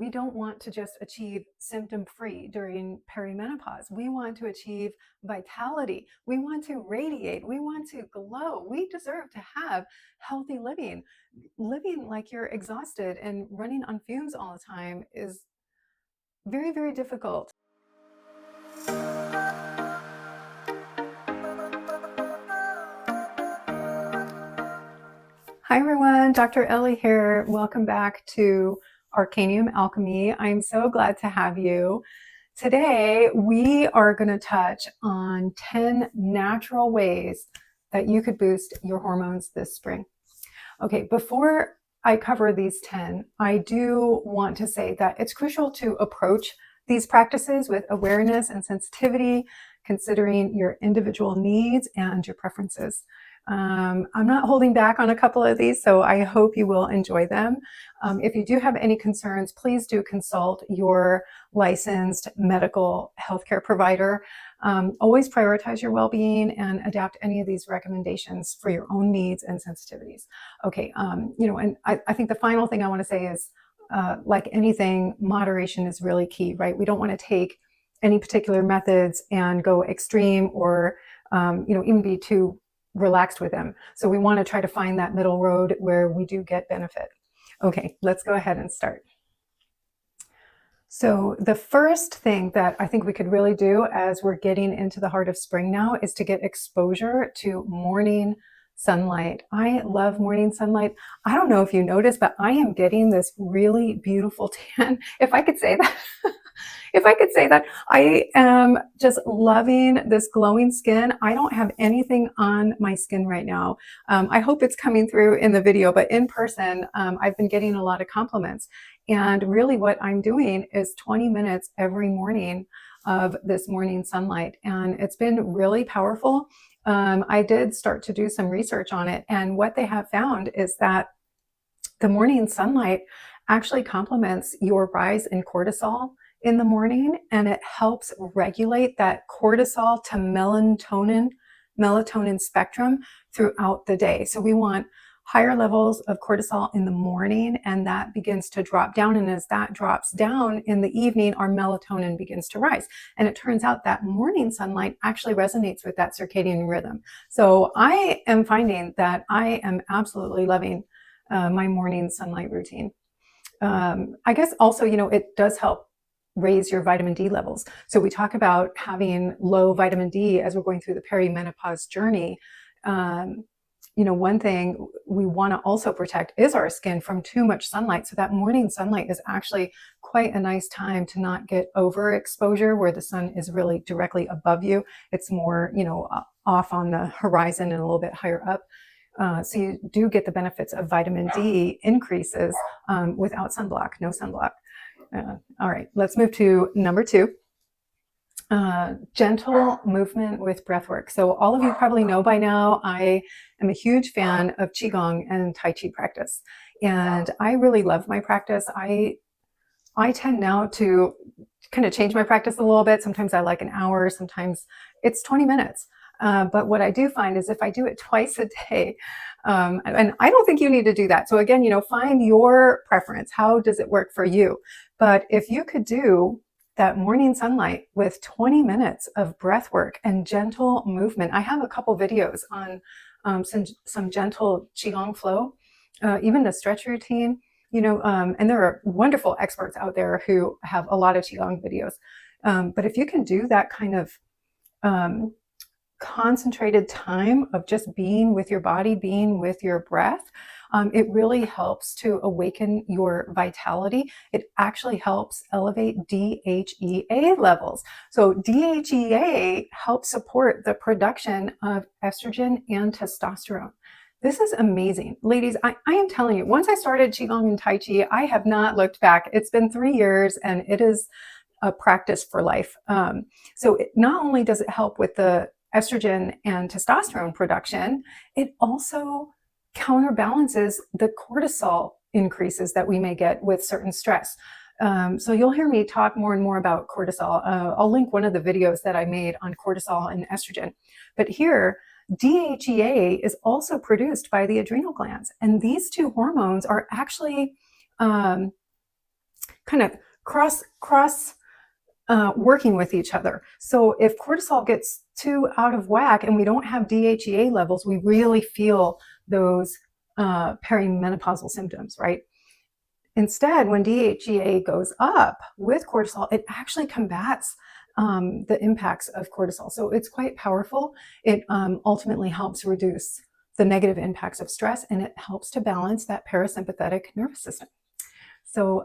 we don't want to just achieve symptom-free during perimenopause. We want to achieve vitality. We want to radiate. We want to glow. We deserve to have healthy living. Living like you're exhausted and running on fumes all the time is very, very difficult. Hi everyone, Dr. Ellie here. Welcome back to Arcanium Alchemy. I'm so glad to have you. Today, we are going to touch on 10 natural ways that you could boost your hormones this spring. Okay, before I cover these 10, I do want to say that it's crucial to approach these practices with awareness and sensitivity, considering your individual needs and your preferences. I'm not holding back on a couple of these, so I hope you will enjoy them. If you do have any concerns, please do consult your licensed medical healthcare provider. Always prioritize your well-being and adapt any of these recommendations for your own needs and sensitivities. Okay, and I think the final thing I want to say is, like anything, moderation is really key, right? We don't want to take any particular methods and go extreme or, even be too relaxed with them. So we want to try to find that middle road where we do get benefit. Okay, let's go ahead and start. So the first thing that I think we could really do as we're getting into the heart of spring now is to get exposure to morning sunlight. I love morning sunlight. I don't know if you noticed, but I am getting this really beautiful tan, if I could say that. If I could say that, I am just loving this glowing skin. I don't have anything on my skin right now. I hope it's coming through in the video, but in person, I've been getting a lot of compliments. And really what I'm doing is 20 minutes every morning of this morning sunlight. And it's been really powerful. I did start to do some research on it. And what they have found is that the morning sunlight actually complements your rise in cortisol in the morning, and it helps regulate that cortisol to melatonin spectrum throughout the day. So we want higher levels of cortisol in the morning, and that begins to drop down. And as that drops down in the evening, our melatonin begins to rise. And it turns out that morning sunlight actually resonates with that circadian rhythm. So I am finding that I am absolutely loving my morning sunlight routine. I guess also, it does help raise your vitamin D levels. So we talk about having low vitamin D as we're going through the perimenopause journey. One thing we want to also protect is our skin from too much sunlight. So that morning sunlight is actually quite a nice time to not get overexposure where the sun is really directly above you. It's more, off on the horizon and a little bit higher up. So you do get the benefits of vitamin D increases without sunblock, no sunblock. All right, let's move to number 2. Gentle movement with breath work. So all of you probably know by now, I am a huge fan of Qigong and Tai Chi practice. And I really love my practice. I tend now to kind of change my practice a little bit. Sometimes I like an hour, sometimes it's 20 minutes. But what I do find is if I do it twice a day, and I don't think you need to do that. So again, find your preference. How does it work for you? But if you could do that morning sunlight with 20 minutes of breath work and gentle movement, I have a couple videos on some gentle Qigong flow, even a stretch routine, and there are wonderful experts out there who have a lot of Qigong videos. But if you can do that kind of concentrated time of just being with your body, being with your breath, it really helps to awaken your vitality. It actually helps elevate DHEA levels. So DHEA helps support the production of estrogen and testosterone. This is amazing. Ladies, I am telling you, once I started Qigong and Tai Chi, I have not looked back. It's been 3 years and it is a practice for life. So not only does it help with the estrogen and testosterone production, it also counterbalances the cortisol increases that we may get with certain stress. So you'll hear me talk more and more about cortisol. I'll link one of the videos that I made on cortisol and estrogen. But here, DHEA is also produced by the adrenal glands. And these two hormones are actually kind of cross working with each other. So if cortisol gets too out of whack and we don't have DHEA levels, we really feel those perimenopausal symptoms, right? Instead, when DHEA goes up with cortisol, it actually combats the impacts of cortisol. So it's quite powerful. It ultimately helps reduce the negative impacts of stress, and it helps to balance that parasympathetic nervous system. So,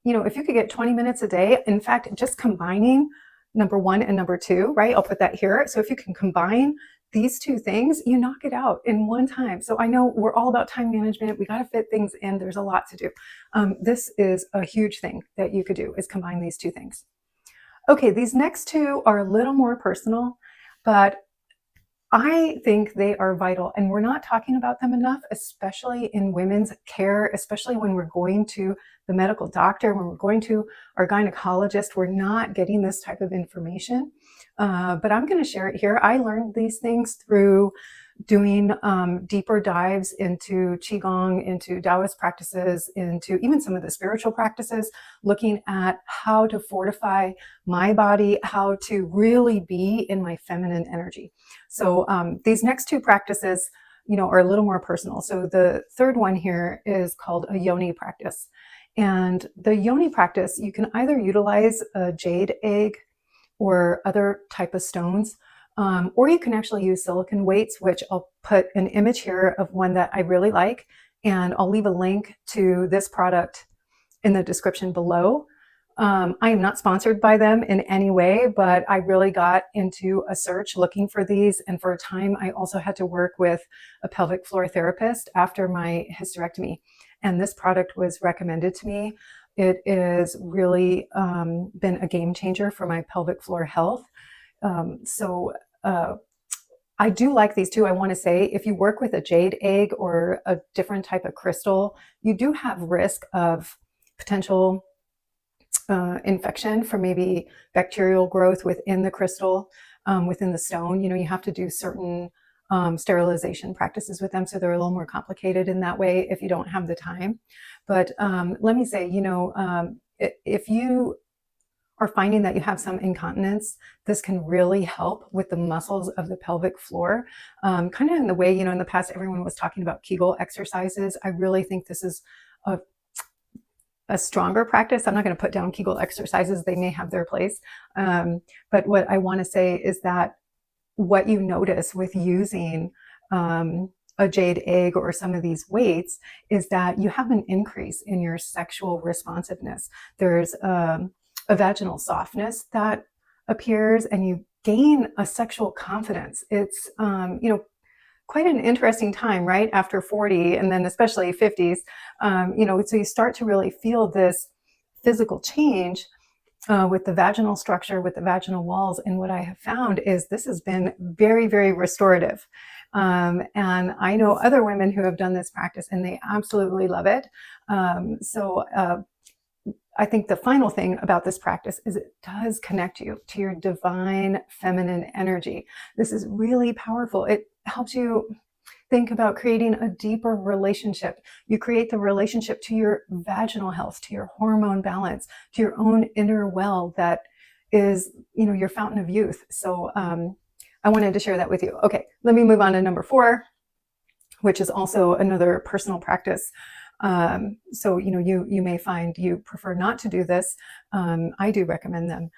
if you could get 20 minutes a day, in fact, just combining number 1 and number 2, right? I'll put that here. So if you can combine these 2 things, you knock it out in one time. So I know we're all about time management. We got to fit things in. There's a lot to do. This is a huge thing that you could do, is combine these 2 things. Okay, these next 2 are a little more personal, but I think they are vital, and we're not talking about them enough, especially in women's care, especially when we're going to the medical doctor, when we're going to our gynecologist. We're not getting this type of information, but I'm going to share it here. I learned these things through doing deeper dives into Qigong, into Taoist practices, into even some of the spiritual practices, looking at how to fortify my body, how to really be in my feminine energy. So these next 2 practices, are a little more personal. So the third one here is called a yoni practice. And the yoni practice, you can either utilize a jade egg or other type of stones, or you can actually use silicone weights, which I'll put an image here of one that I really like, and I'll leave a link to this product in the description below. I am not sponsored by them in any way, but I really got into a search looking for these. And for a time, I also had to work with a pelvic floor therapist after my hysterectomy. And this product was recommended to me. It is really been a game changer for my pelvic floor health. I do like these 2. I want to say, if you work with a jade egg or a different type of crystal, you do have risk of potential infection from maybe bacterial growth within the crystal, within the stone. You have to do certain sterilization practices with them, so they're a little more complicated in that way if you don't have the time. But let me say, if you are finding that you have some incontinence, this can really help with the muscles of the pelvic floor. Kind of in the way, in the past, everyone was talking about Kegel exercises. I really think this is a stronger practice. I'm not going to put down Kegel exercises. They may have their place. But what I want to say is that what you notice with using a jade egg or some of these weights is that you have an increase in your sexual responsiveness. There's a vaginal softness that appears, and you gain a sexual confidence. It's, quite an interesting time, right? After 40, and then especially 50s, so you start to really feel this physical change with the vaginal structure, with the vaginal walls. And what I have found is this has been very, very restorative. And I know other women who have done this practice, and they absolutely love it. I think the final thing about this practice is it does connect you to your divine feminine energy. This is really powerful. It helps you think about creating a deeper relationship. You create the relationship to your vaginal health, to your hormone balance, to your own inner well that is, your fountain of youth. So I wanted to share that with you. Okay, let me move on to number 4, which is also another personal practice. So, you may find you prefer not to do this. I do recommend them.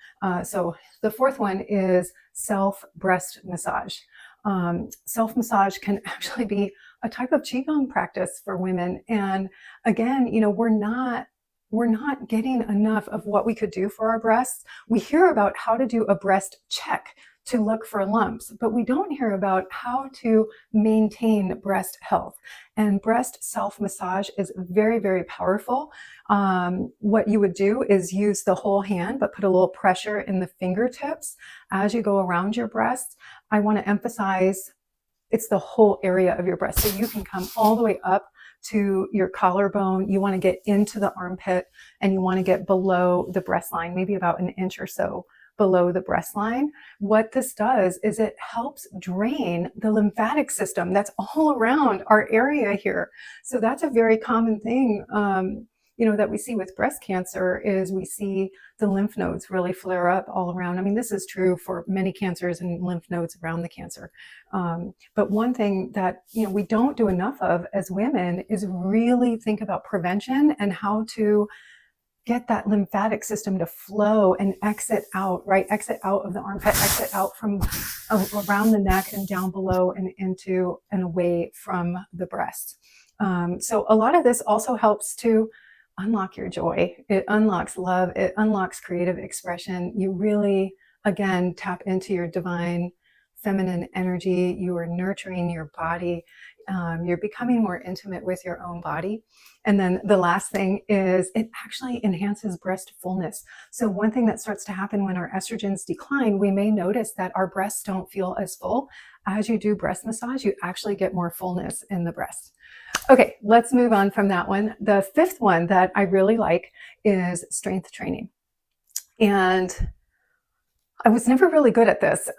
So the 4th one is self-breast massage. Self-massage can actually be a type of Qigong practice for women. And again, we're not getting enough of what we could do for our breasts. We hear about how to do a breast check to look for lumps, but we don't hear about how to maintain breast health. And breast self-massage is very, very powerful. What you would do is use the whole hand, but put a little pressure in the fingertips as you go around your breasts. I want to emphasize it's the whole area of your breast. So you can come all the way up to your collarbone. You want to get into the armpit, and you want to get below the breast line, maybe about an inch or so below the breast line. What this does is it helps drain the lymphatic system that's all around our area here. So that's a very common thing that we see with breast cancer is we see the lymph nodes really flare up all around. I mean, this is true for many cancers and lymph nodes around the cancer. But one thing that we don't do enough of as women is really think about prevention and how to get that lymphatic system to flow and exit out, right? Exit out of the armpit, exit out from around the neck and down below and into and away from the breast. So a lot of this also helps to unlock your joy. It unlocks love. It unlocks creative expression. You really, again, tap into your divine feminine energy. You are nurturing your body. You're becoming more intimate with your own body. And then the last thing is it actually enhances breast fullness. So one thing that starts to happen when our estrogens decline, we may notice that our breasts don't feel as full. As you do breast massage, you actually get more fullness in the breast. Okay, let's move on from that one. The fifth one that I really like is strength training. And I was never really good at this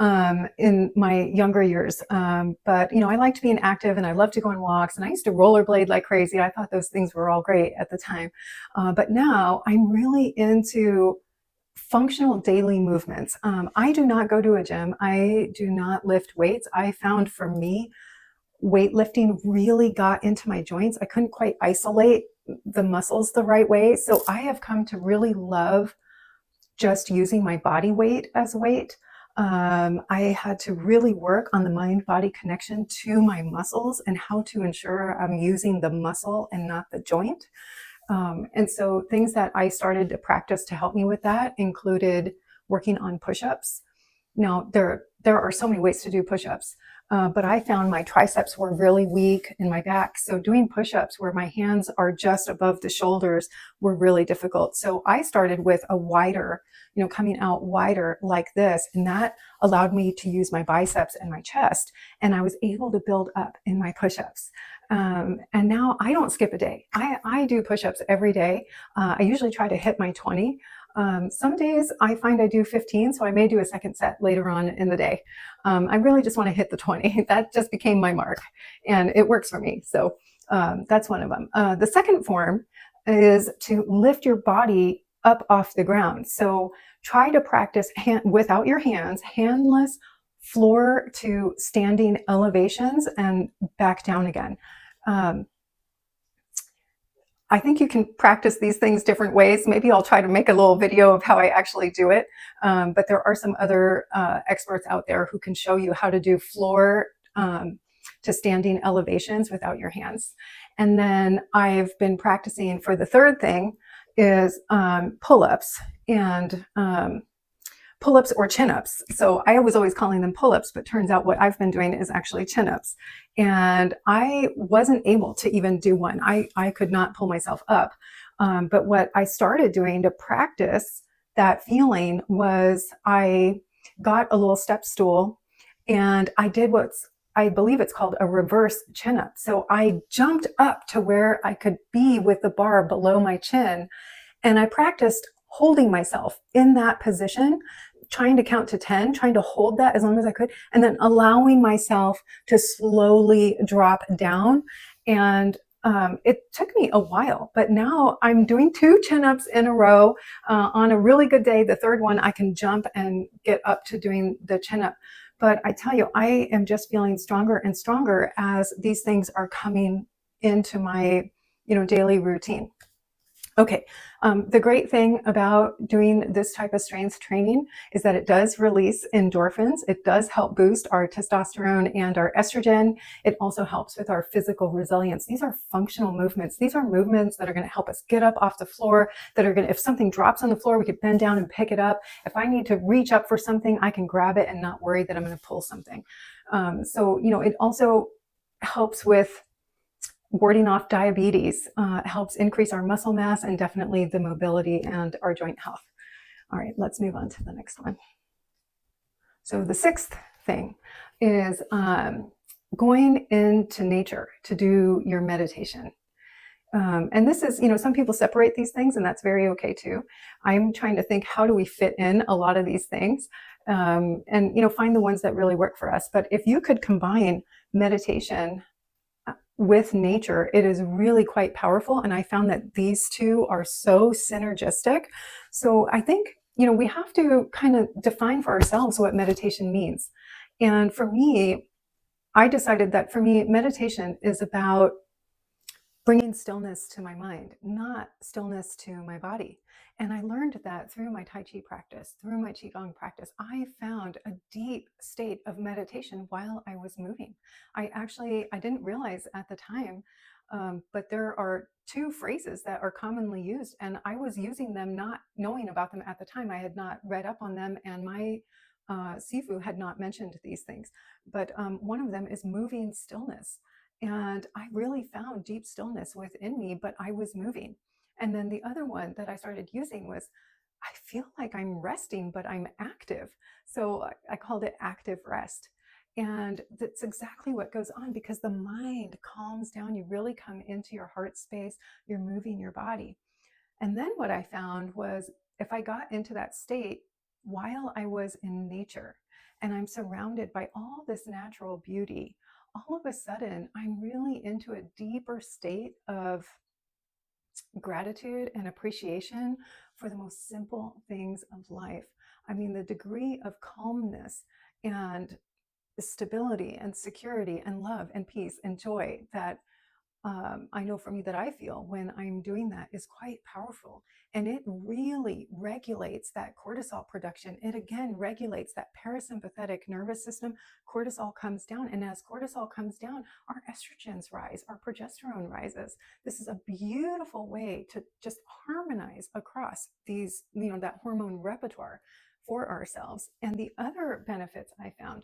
in my younger years, but I liked being active and I loved to go on walks and I used to rollerblade like crazy. I thought those things were all great at the time, but now I'm really into functional daily movements. I do not go to a gym. I do not lift weights. I found for me, weightlifting really got into my joints. I couldn't quite isolate the muscles the right way, so I have come to really love just using my body weight as weight. I had to really work on the mind-body connection to my muscles and how to ensure I'm using the muscle and not the joint. And so things that I started to practice to help me with that included working on push-ups. Now, there are so many ways to do push-ups, but I found my triceps were really weak in my back. So doing push-ups where my hands are just above the shoulders were really difficult. So I started with a wider, coming out wider like this, and that allowed me to use my biceps and my chest, and I was able to build up in my push-ups. And now I don't skip a day. I do push-ups every day. I usually try to hit my 20. Some days I find I do 15, so I may do a second set later on in the day. I really just want to hit the 20. That just became my mark, and it works for me. So that's one of them. The second form is to lift your body up off the ground. So try to practice without your hands, handless floor to standing elevations and back down again. I think you can practice these things different ways. Maybe I'll try to make a little video of how I actually do it. But there are some other experts out there who can show you how to do floor to standing elevations without your hands. And then I've been practicing for the third thing is pull-ups and pull-ups or chin-ups. So I was always calling them pull-ups, but turns out what I've been doing is actually chin-ups. And I wasn't able to even do one. I could not pull myself up. But what I started doing to practice that feeling was I got a little step stool and I did I believe it's called a reverse chin-up. So I jumped up to where I could be with the bar below my chin, and I practiced holding myself in that position, trying to count to 10, trying to hold that as long as I could, and then allowing myself to slowly drop down. And it took me a while, but now I'm doing 2 chin-ups in a row. On a really good day, the third one, I can jump and get up to doing the chin-up. But I tell you, I am just feeling stronger and stronger as these things are coming into my, daily routine. Okay, the great thing about doing this type of strength training is that it does release endorphins. It does help boost our testosterone and our estrogen. It also helps with our physical resilience. These are functional movements. These are movements that are going to help us get up off the floor, that are going to, if something drops on the floor, we could bend down and pick it up. If I need to reach up for something, I can grab it and not worry that I'm going to pull something. So, it also helps with warding off diabetes, helps increase our muscle mass and definitely the mobility and our joint health. All right, let's move on to the next one. So the sixth thing is going into nature to do your meditation. And this is, some people separate these things, and that's very okay too. I'm trying to think, how do we fit in a lot of these things? And, find the ones that really work for us. But if you could combine meditation with nature, it is really quite powerful. And I found that these two are so synergistic. So I think, we have to kind of define for ourselves what meditation means. And for me, I decided that for me, meditation is about bringing stillness to my mind, not stillness to my body. And I learned that through my Tai Chi practice, through my Qigong practice. I found a deep state of meditation while I was moving. I didn't realize at the time, but there are two phrases that are commonly used, and I was using them not knowing about them at the time. I had not read up on them, and my Sifu had not mentioned these things. But one of them is moving stillness. And I really found deep stillness within me, but I was moving. And then the other one that I started using was, I feel like I'm resting, but I'm active. So I called it active rest. And that's exactly what goes on because the mind calms down. You really come into your heart space, you're moving your body. And then what I found was if I got into that state while I was in nature and I'm surrounded by all this natural beauty, all of a sudden I'm really into a deeper state of gratitude and appreciation for the most simple things of life. I mean, the degree of calmness and stability and security and love and peace and joy that I know for me that I feel when I'm doing that is quite powerful. And it really regulates that cortisol production. It again regulates that parasympathetic nervous system. Cortisol comes down. And as cortisol comes down, our estrogens rise, our progesterone rises. This is a beautiful way to just harmonize across these, that hormone repertoire for ourselves. And the other benefits I found,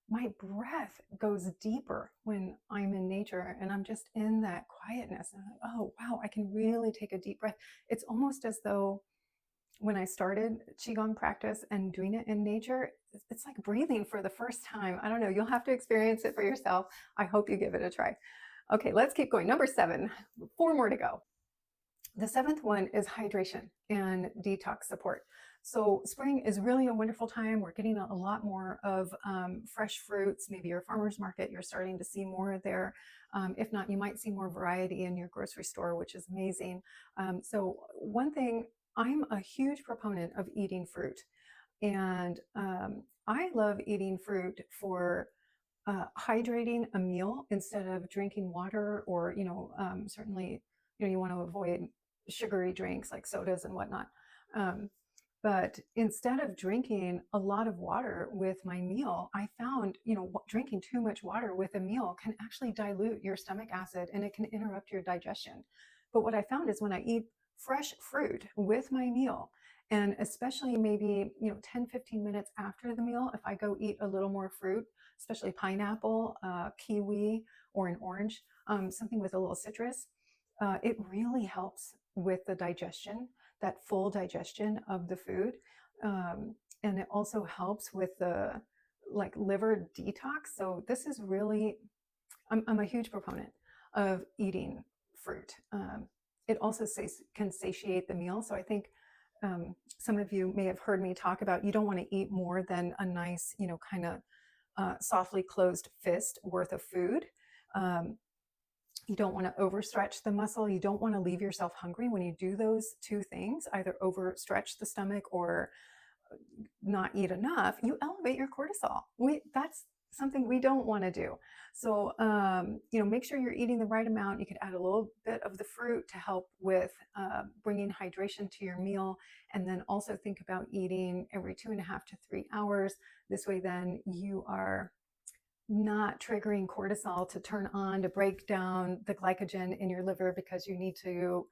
my breath goes deeper when I'm in nature and I'm just in that quietness. And I'm like, oh, wow, I can really take a deep breath. It's almost as though when I started Qigong practice and doing it in nature, it's like breathing for the first time. I don't know. You'll have to experience it for yourself. I hope you give it a try. Okay, let's keep going. Number 7, 4 more to go. The 7th one is hydration and detox support. So spring is really a wonderful time. We're getting a lot more of fresh fruits. Maybe your farmer's market, you're starting to see more there. If not, you might see more variety in your grocery store, which is amazing. So one thing, I'm a huge proponent of eating fruit. And I love eating fruit for hydrating a meal instead of drinking water or, certainly, you want to avoid sugary drinks like sodas and whatnot. Um, but instead of drinking a lot of water with my meal, I found, drinking too much water with a meal can actually dilute your stomach acid and it can interrupt your digestion. But what I found is when I eat fresh fruit with my meal, and especially maybe, 10, 15 minutes after the meal, if I go eat a little more fruit, especially pineapple, kiwi, or an orange, something with a little citrus, it really helps with the digestion, that full digestion of the food. And it also helps with the like liver detox. So this is really, I'm a huge proponent of eating fruit. It also can satiate the meal. So I think some of you may have heard me talk about you don't want to eat more than a nice, kind of softly closed fist worth of food. You don't want to overstretch the muscle. You don't want to leave yourself hungry when you do those two things, either overstretch the stomach or not eat enough. You elevate your cortisol. That's something we don't want to do. So, make sure you're eating the right amount. You could add a little bit of the fruit to help with bringing hydration to your meal. And then also think about eating every 2.5 to 3 hours. This way, then you are not triggering cortisol to turn on to break down the glycogen in your liver because you need to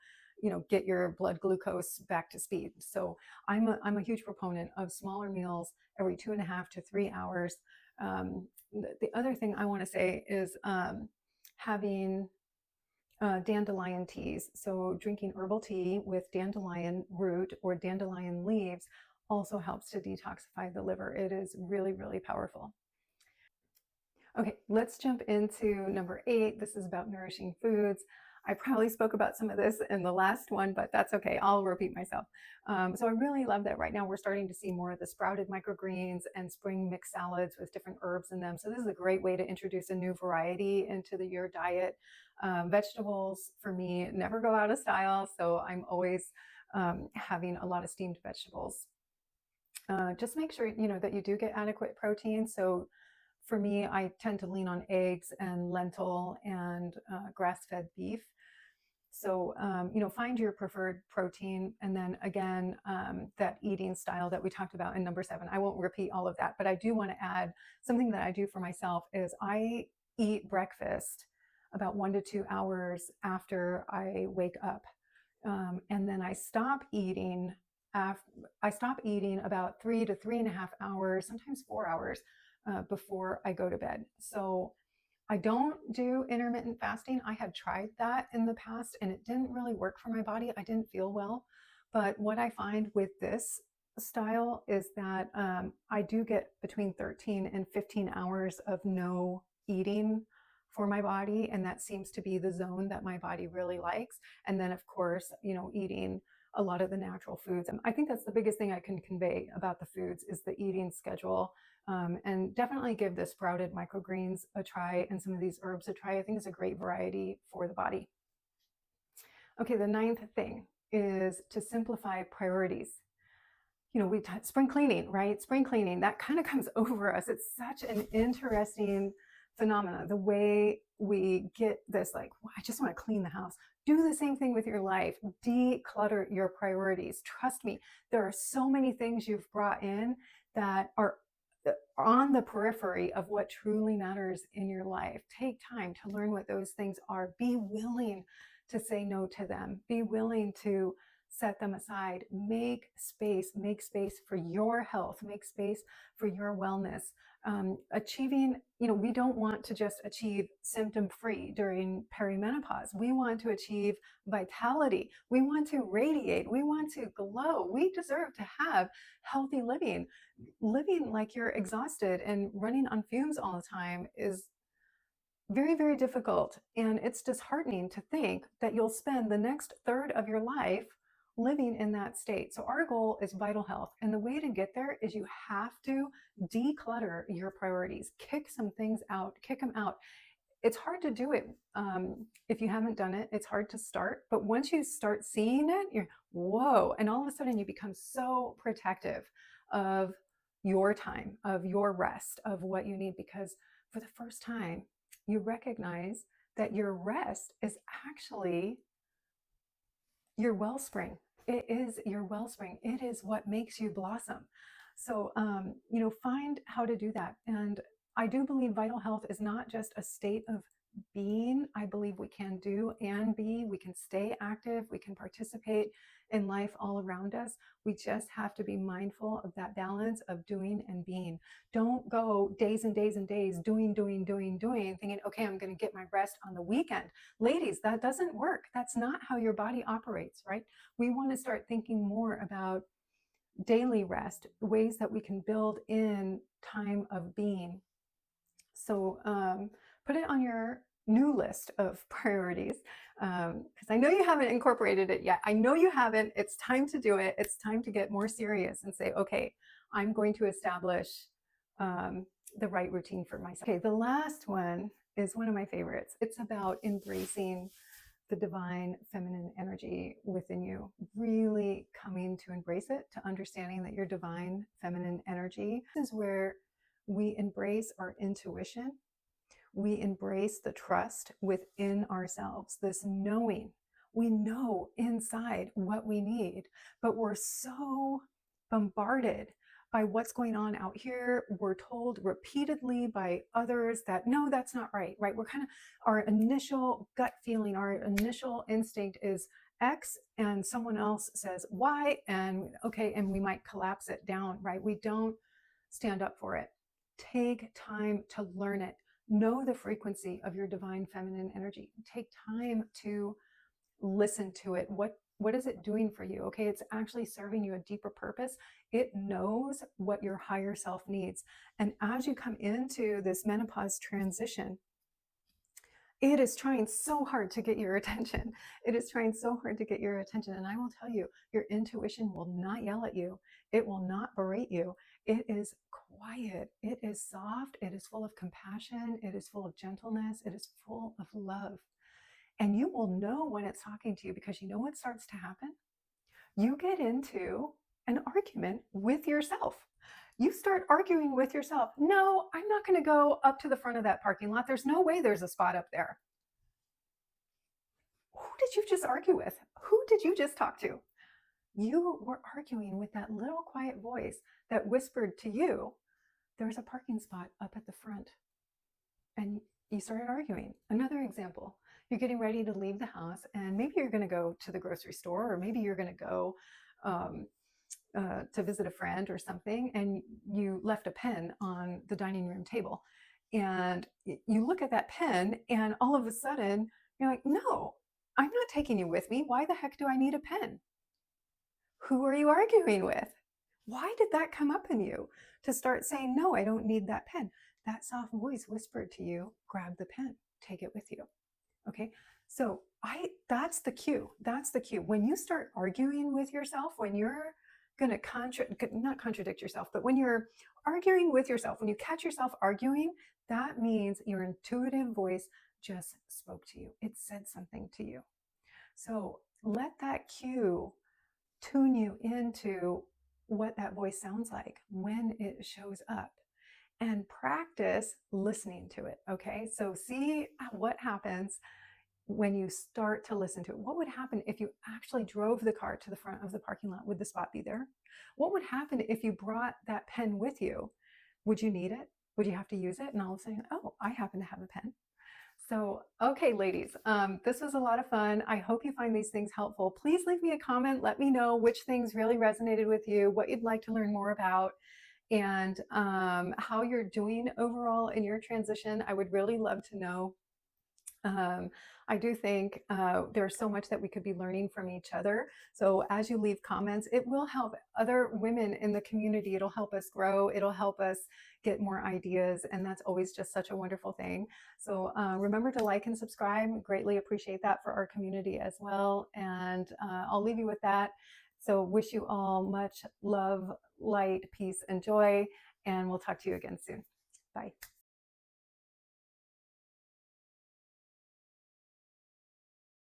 get your blood glucose back to speed. So I'm a huge proponent of smaller meals every 2.5 to 3 hours. The other thing I want to say is having dandelion teas. So drinking herbal tea with dandelion root or dandelion leaves also helps to detoxify the liver. It is really, really powerful. Okay, let's jump into number 8. This is about nourishing foods. I probably spoke about some of this in the last one, but that's okay. I'll repeat myself. So I really love that right now we're starting to see more of the sprouted microgreens and spring mixed salads with different herbs in them. So this is a great way to introduce a new variety into your diet. Vegetables for me never go out of style, so I'm always having a lot of steamed vegetables. Just make sure that you do get adequate protein. So for me, I tend to lean on eggs and lentil and grass-fed beef. So, find your preferred protein. And then again, that eating style that we talked about in number 7. I won't repeat all of that, but I do want to add something that I do for myself is I eat breakfast about 1 to 2 hours after I wake up. And then I stop eating about 3 to 3.5 hours, sometimes 4 hours before I go to bed. So I don't do intermittent fasting. I had tried that in the past and it didn't really work for my body. I didn't feel well. But what I find with this style is that I do get between 13 and 15 hours of no eating for my body. And that seems to be the zone that my body really likes. And then, of course, eating a lot of the natural foods. And I think that's the biggest thing I can convey about the foods is the eating schedule. And definitely give the sprouted microgreens a try and some of these herbs a try. I think it's a great variety for the body. Okay, the 9th thing is to simplify priorities. Spring cleaning, right? Spring cleaning, that kind of comes over us. It's such an interesting phenomena, the way we get this, like, well, I just want to clean the house. Do the same thing with your life. Declutter your priorities. Trust me, there are so many things you've brought in that are on the periphery of what truly matters in your life. Take time to learn what those things are. Be willing to say no to them. Be willing to set them aside. Make space for your health, make space for your wellness. Achieving, we don't want to just achieve symptom-free during perimenopause. We want to achieve vitality. We want to radiate. We want to glow. We deserve to have healthy living. Living like you're exhausted and running on fumes all the time is very, very difficult. And it's disheartening to think that you'll spend the next third of your life living in that state. So our goal is vital health. And the way to get there is you have to declutter your priorities, kick some things out, kick them out. It's hard to do it if you haven't done it. It's hard to start. But once you start seeing it, you're, whoa. And all of a sudden you become so protective of your time, of your rest, of what you need, because for the first time, you recognize that your rest is actually your wellspring. It is your wellspring. It is what makes you blossom. So, find how to do that. And I do believe vital health is not just a state of being. I believe we can do and be. We can stay active. We can participate in life all around us. We just have to be mindful of that balance of doing and being. Don't go days and days and days doing, thinking, okay, I'm going to get my rest on the weekend. Ladies, that doesn't work. That's not how your body operates, right? We want to start thinking more about daily rest, ways that we can build in time of being. So put it on your new list of priorities, because I know you haven't incorporated it yet. I know you haven't. It's time to do it. It's time to get more serious and say, okay, I'm going to establish the right routine for myself. Okay, the last one is one of my favorites. It's about embracing the divine feminine energy within you, really coming to embrace it, to understanding that your divine feminine energy is where we embrace our intuition. We embrace the trust within ourselves, this knowing. We know inside what we need, but we're so bombarded by what's going on out here. We're told repeatedly by others that, no, that's not right, right? We're kind of, our initial gut feeling, our initial instinct is X, and someone else says Y, and okay, and we might collapse it down, right? We don't stand up for it. Take time to learn it. Know the frequency of your divine feminine energy. Take time to listen to it. What is it doing for you? Okay, it's actually serving you a deeper purpose. It knows what your higher self needs. And as you come into this menopause transition, It is trying so hard to get your attention. It is trying so hard to get your attention. And I will tell you, your intuition will not yell at you. It will not berate you. It is quiet. It is soft. It is full of compassion. It is full of gentleness. It is full of love. And you will know when it's talking to you, because you know what starts to happen? You get into an argument with yourself. You start arguing with yourself. No, I'm not going to go up to the front of that parking lot. There's no way there's a spot up there. Who did you just argue with? Who did you just talk to? You were arguing with that little quiet voice that whispered to you, there's a parking spot up at the front. And you started arguing. Another example, you're getting ready to leave the house, and maybe you're going to go to the grocery store, or maybe you're going to go to visit a friend or something, and you left a pen on the dining room table. And you look at that pen, and all of a sudden, you're like, no, I'm not taking you with me. Why the heck do I need a pen? Who are you arguing with? Why did that come up in you to start saying, no, I don't need that pen? That soft voice whispered to you, grab the pen, take it with you. Okay, so that's the cue. That's the cue. When you start arguing with yourself, when you're going to not contradict yourself, but when you're arguing with yourself, when you catch yourself arguing, that means your intuitive voice just spoke to you. It said something to you. So let that cue tune you into what that voice sounds like when it shows up, and practice listening to it. Okay, so see what happens when you start to listen to it. What would happen if you actually drove the car to the front of the parking lot? Would the spot be there? What would happen if you brought that pen with you? Would you need it? Would you have to use it? And all of a sudden, oh, I happen to have a pen. So, okay, ladies, this was a lot of fun. I hope you find these things helpful. Please leave me a comment. Let me know which things really resonated with you, what you'd like to learn more about, and how you're doing overall in your transition. I would really love to know. I do think there's so much that we could be learning from each other. So as you leave comments, it will help other women in the community. It'll help us grow. It'll help us get more ideas. And that's always just such a wonderful thing. So remember to like and subscribe. Greatly appreciate that for our community as well. And I'll leave you with that. So wish you all much love, light, peace, and joy. And we'll talk to you again soon. Bye.